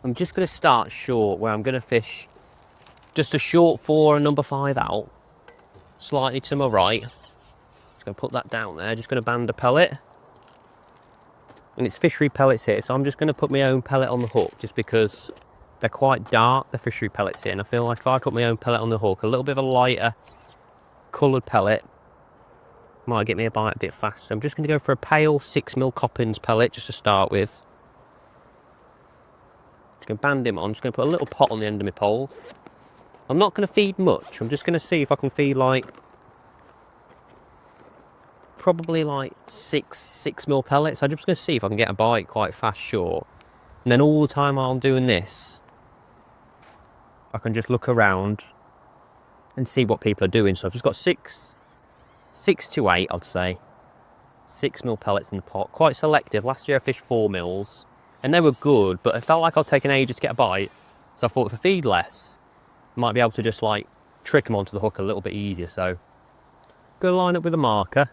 I'm just going to start short, where I'm going to fish just a short 4 and number 5 out, slightly to my right. Just going to put that down there, just going to band a pellet. And it's fishery pellets here, so I'm just going to put my own pellet on the hook, just because they're quite dark, the fishery pellets here, and I feel like if I put my own pellet on the hook, a little bit of a lighter coloured pellet might get me a bite a bit faster. I'm just going to go for a pale 6mm Coppins pellet just to start with. Just going to band him on, just going to put a little pot on the end of my pole. I'm not going to feed much, I'm just going to see if I can feed like, probably like 6mm pellets. I'm just going to see if I can get a bite quite fast short. And then all the time while I'm doing this, I can just look around and see what people are doing. So I've just got 6 to 8, I'd say. 6mm pellets in the pot. Quite selective. Last year I fished 4mm and they were good, but it felt like I'd taken ages to get a bite. So I thought if I feed less, I might be able to just like trick them onto the hook a little bit easier. So go line up with a marker.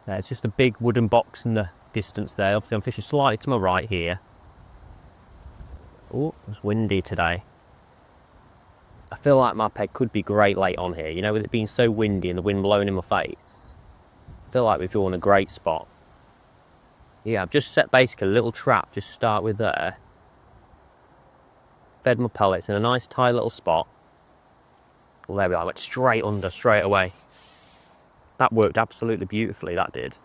It's just a big wooden box in the distance there. Obviously I'm fishing slightly to my right here. Oh, it's windy today. I feel like my peg could be great late on here, you know, with it being so windy and the wind blowing in my face. I feel like we've drawn a great spot. Yeah, I've just set basically a little trap, just start with there. Fed my pellets in a nice tight little spot. Well, there we are, I went straight under, straight away. That worked absolutely beautifully, that did.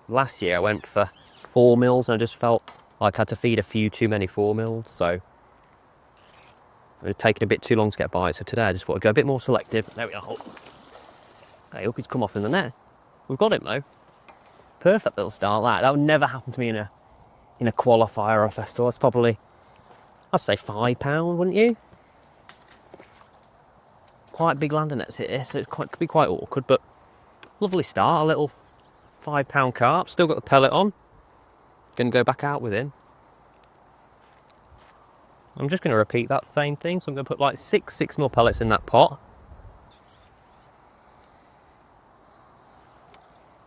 Last year I went for 4mm and I just felt like I had to feed a few too many 4mm, so it had taken a bit too long to get by. So today I just thought I'd go a bit more selective. There we are. I hope he's come off in the net. We've got him though. Perfect little start. That would never happen to me in a qualifier or a festival. It's probably, I'd say £5, wouldn't you? Quite big landing nets here, so it could be quite awkward, but lovely start. A little £5 carp. Still got the pellet on. Going to go back out with him. I'm just going to repeat that same thing. So I'm going to put like 6mm pellets in that pot.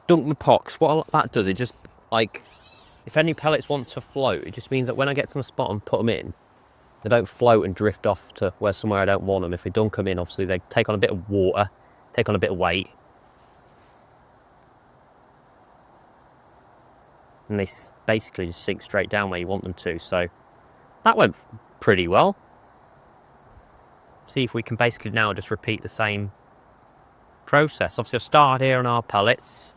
Dunk my pots. What that does, it just like, if any pellets want to float, it just means that when I get to the spot and put them in, they don't float and drift off to somewhere I don't want them. If we dunk them in, obviously they take on a bit of water, take on a bit of weight. And they basically just sink straight down where you want them to. So that went pretty well. See if we can basically now just repeat the same process. Obviously I've started here on our pellets,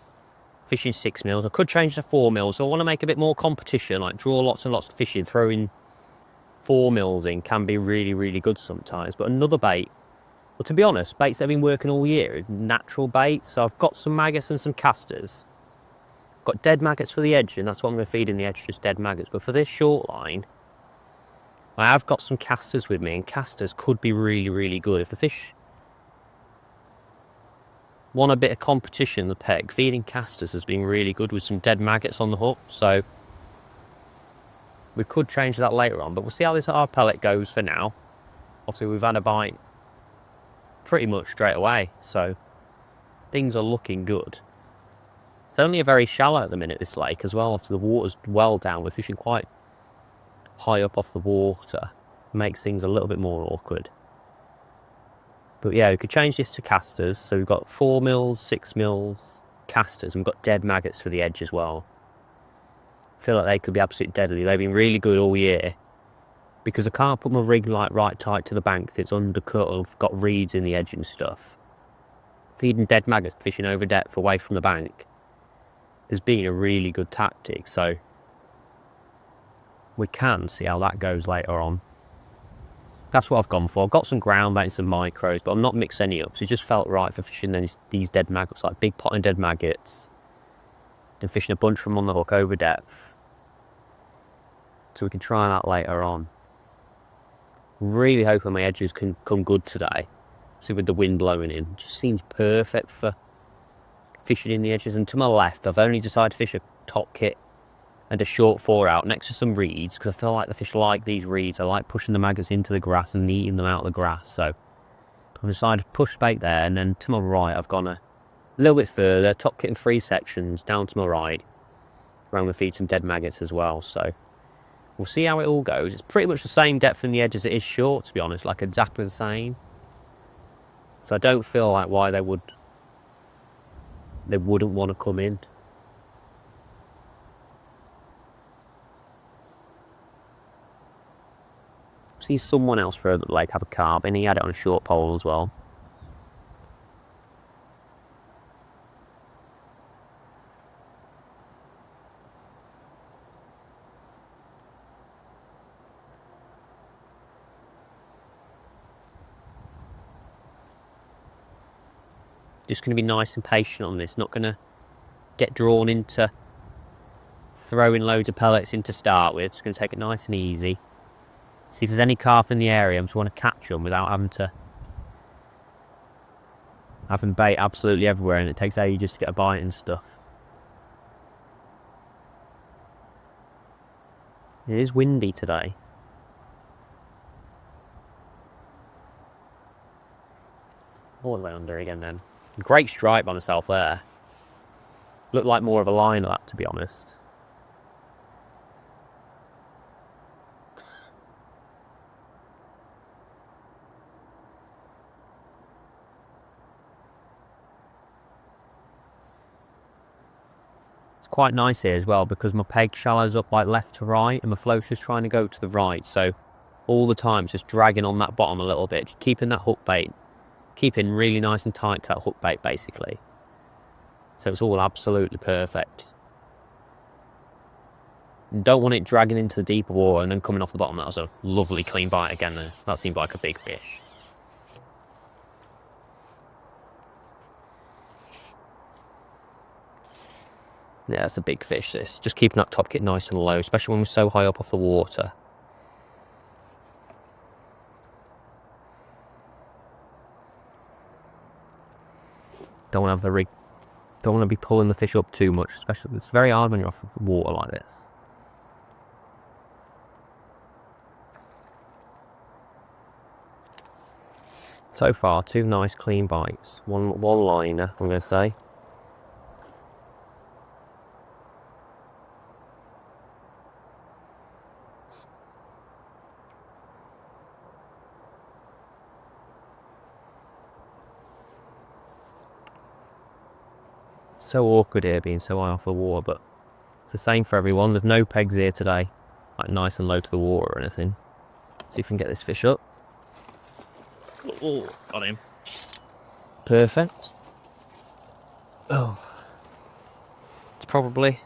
fishing 6mm. I could change to 4mm, so I want to make a bit more competition, like draw lots and lots of fishing. Throwing 4mm in can be really, really good sometimes. But another bait, well, to be honest, baits that have been working all year, natural baits. So I've got some maggots and some casters. Got dead maggots for the edge, and that's what I'm going to feed in the edge, just dead maggots. But for this short line, I have got some casters with me, and casters could be really, really good. If the fish want a bit of competition in the peg, feeding casters has been really good with some dead maggots on the hook. So we could change that later on, but we'll see how this our pellet goes for now. Obviously we've had a bite pretty much straight away, so things are looking good. It's only a very shallow at the minute, this lake as well. Obviously the water's well down. We're fishing quite high up off the water. It makes things a little bit more awkward. But yeah, we could change this to casters. So we've got 4mm, 6mm, casters, and we've got dead maggots for the edge as well. I feel like they could be absolutely deadly. They've been really good all year. Because I can't put my rig like right tight to the bank because it's undercut or got reeds in the edge and stuff. Feeding dead maggots, fishing over depth away from the bank, has been a really good tactic. So we can see how that goes later on. That's what I've gone for. I've got some ground bait and some micros, but I'm not mixed any up. So it just felt right for fishing these dead maggots, like big pot and dead maggots. Then fishing a bunch from on the hook over depth. So we can try that later on. Really hoping my edges can come good today. See, with the wind blowing in, just seems perfect for fishing in the edges. And to my left, I've only decided to fish a top kit and a short 4 out next to some reeds, because I feel like the fish like these reeds. I like pushing the maggots into the grass and eating them out of the grass. So I've decided to push bait there, and then to my right I've gone a little bit further, top kit in 3 sections down to my right, I'm going to feed some dead maggots as well, so we'll see how it all goes. It's pretty much the same depth in the edge as it is short, to be honest, like exactly the same. So I don't feel like why they wouldn't want to come in. See someone else further up the lake have a carp, and he had it on a short pole as well. Just going to be nice and patient on this, not going to get drawn into throwing loads of pellets in to start with. Just going to take it nice and easy. See if there's any carp in the area. I just want to catch them without having bait absolutely everywhere, and it takes ages to get a bite and stuff. It is windy today. All the way under again then. Great strike by myself there. Looked like more of a line of that, to be honest. It's quite nice here as well because my peg shallows up like left to right and my float's just trying to go to the right. So all the time it's just dragging on that bottom a little bit, just keeping that hook bait, keeping really nice and tight to that hook bait basically. So it's all absolutely perfect. Don't want it dragging into the deeper water and then coming off the bottom. That was a lovely clean bite again there. That seemed like a big fish. Yeah, it's a big fish this. Just keeping that top kit nice and low, especially when we're so high up off the water. Don't want to have the rig. Don't want to be pulling the fish up too much, especially it's very hard when you're off the water like this. So far, 2 nice clean bites. One liner, I'm going to say. So awkward here being so high off the water, but it's the same for everyone. There's no pegs here today, like nice and low to the water or anything. See if we can get this fish up. Oh, got him. Perfect. Oh, it's probably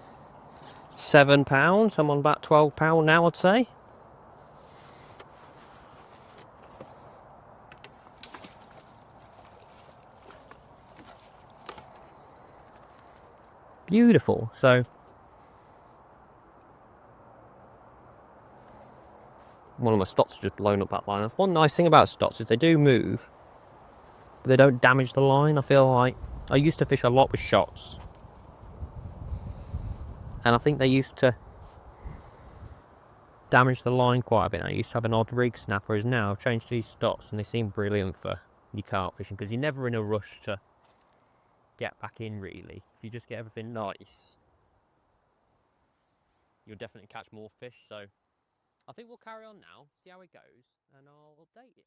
£7. I'm on about £12 now, I'd say. Beautiful. So one of my stots just blown up that line. One nice thing about stots is they do move, but they don't damage the line. I feel like I used to fish a lot with shots, and I think they used to damage the line quite a bit. I used to have an odd rig snapper, whereas now I've changed to these stots and they seem brilliant for your carp fishing because you're never in a rush to get back in really. If you just get everything nice, you'll definitely catch more fish. So I think we'll carry on now, see how it goes, and I'll update you.